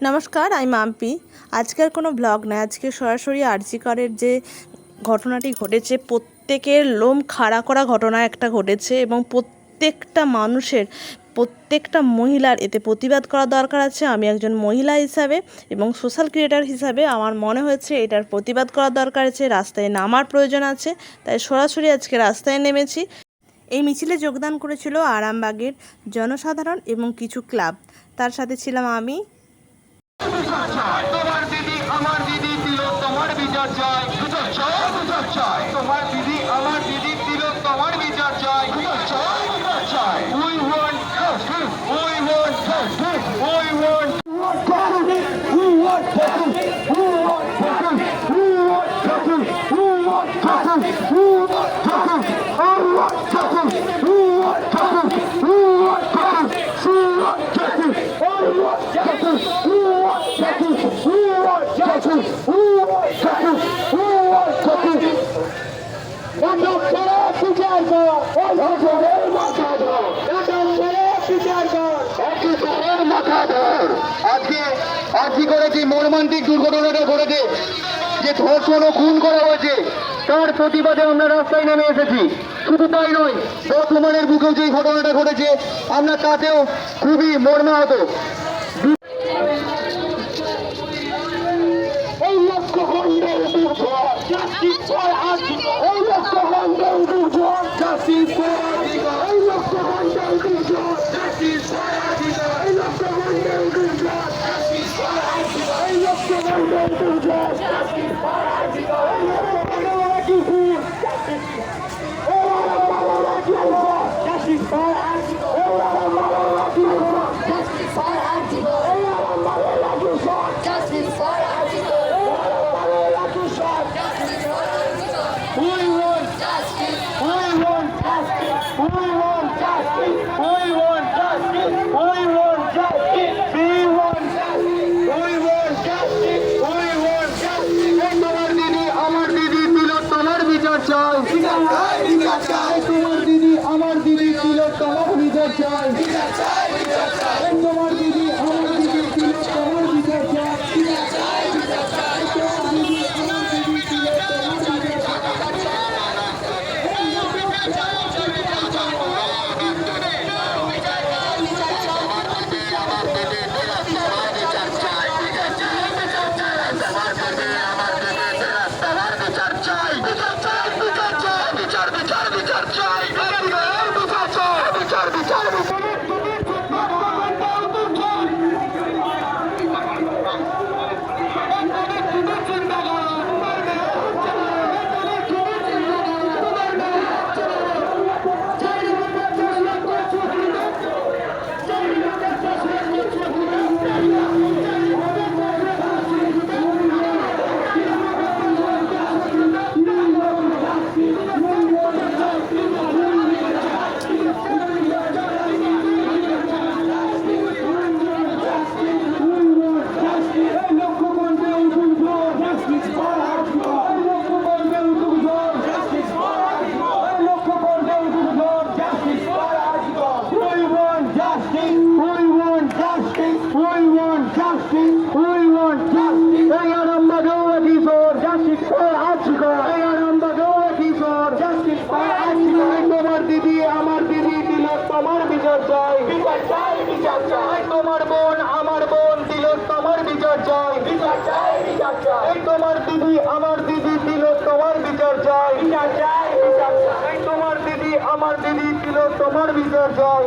নমস্কার, আমি মাম্পি। আজকের কোনো ব্লগ নয়, আজকে সরাসরি আরজি করের যে ঘটনাটি ঘটেছে, প্রত্যেকের লোম খাড়া করা ঘটনা একটা ঘটেছে এবং প্রত্যেকটা মানুষের, প্রত্যেকটা মহিলার এতে প্রতিবাদ করা দরকার আছে। আমি একজন মহিলা হিসাবে এবং সোশ্যাল ক্রিয়েটার হিসাবে আমার মনে হয়েছে এটার প্রতিবাদ করা দরকার আছে, রাস্তায় নামার প্রয়োজন আছে। তাই সরাসরি আজকে রাস্তায় নেমেছি। এই মিছিলে যোগদান করেছিল আরামবাগের জনসাধারণ এবং কিছু ক্লাব, তার সাথে ছিলাম আমি। তোমার দিদি আমার দিদি দিল তোমার বিচার চাই, তোমার দিদি আমার দিদি দিল তোমার বিচার চাই। We want justice, we want justice, we want justice, we want justice, we want justice, we want justice, we want justice, we want justice, I want justice, we want justice, we want justice, we want justice, I want justice, we want justice, we want justice, we want justice, we want justice. আজকে করে যে মর্মান্তিক দুর্ঘটনাটা ঘটেছে, যে ধর্ষণ ও খুন করা হয়েছে, তার প্রতিবাদে আমরা রাস্তায় নেমে এসেছি। শুধু তাই নয়, বর্তমানের বুকেও যে ঘটনাটা ঘটেছে আমরা তাতেও খুবই মর্মাহত। এই লক্ষ্য খণ্ডের জাস্টিস ফর আর্জিকর, এই লক্ষ্য খণ্ডের জাস্টিস ফর আর্জিকর, এই লক্ষ্য খণ্ডের জাস্টিস ফর আর্জিকর, এই লক্ষ্য খণ্ডের জাস্টিস ফর আর্জিকর, এই লক্ষ্য খণ্ডের জাস্টিস ফর আর্জিকর, এই লক্ষ্য খণ্ডের justice for RG Kar, Justice for Antigua! Justice for Antigua! Justice for Antigua! We want Justice! we want justice, we want justice, we want justice, we want justice, we want justice, we want justice, we want justice. তোমার দিদি আমার দিদি দিল তোমার বিচার চাই, বিচার চাই, বিচার চাই। তোমার দিদি আমার দিদি দিল তোমার বিচার চাই, বিচার চাই, বিচার চাই। তোমার দিদি আমার দিদি দিল তোমার বিচার চাই, বিচার চাই, বিচার চাই। তোমার দিদি আমার দিদি দিল তোমার বিচার চাই। তোমার দিদি আমার দিদি দিল তোমার বিচার চাই, বিচার চাই, বিচার চাই। তোমার বোন আমার বোন দিল তোমার বিচার চাই, বিচার চাই, বিচার চাই। তোমার দিদি আমার দিদি দিল তোমার বিচার চাই, বিচার চাই, বিচার চাই। তোমার দিদি আমার দিদি দিল তোমার বিচার চাই।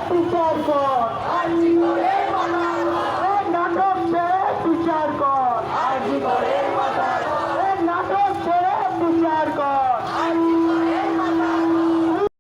বিচার কর।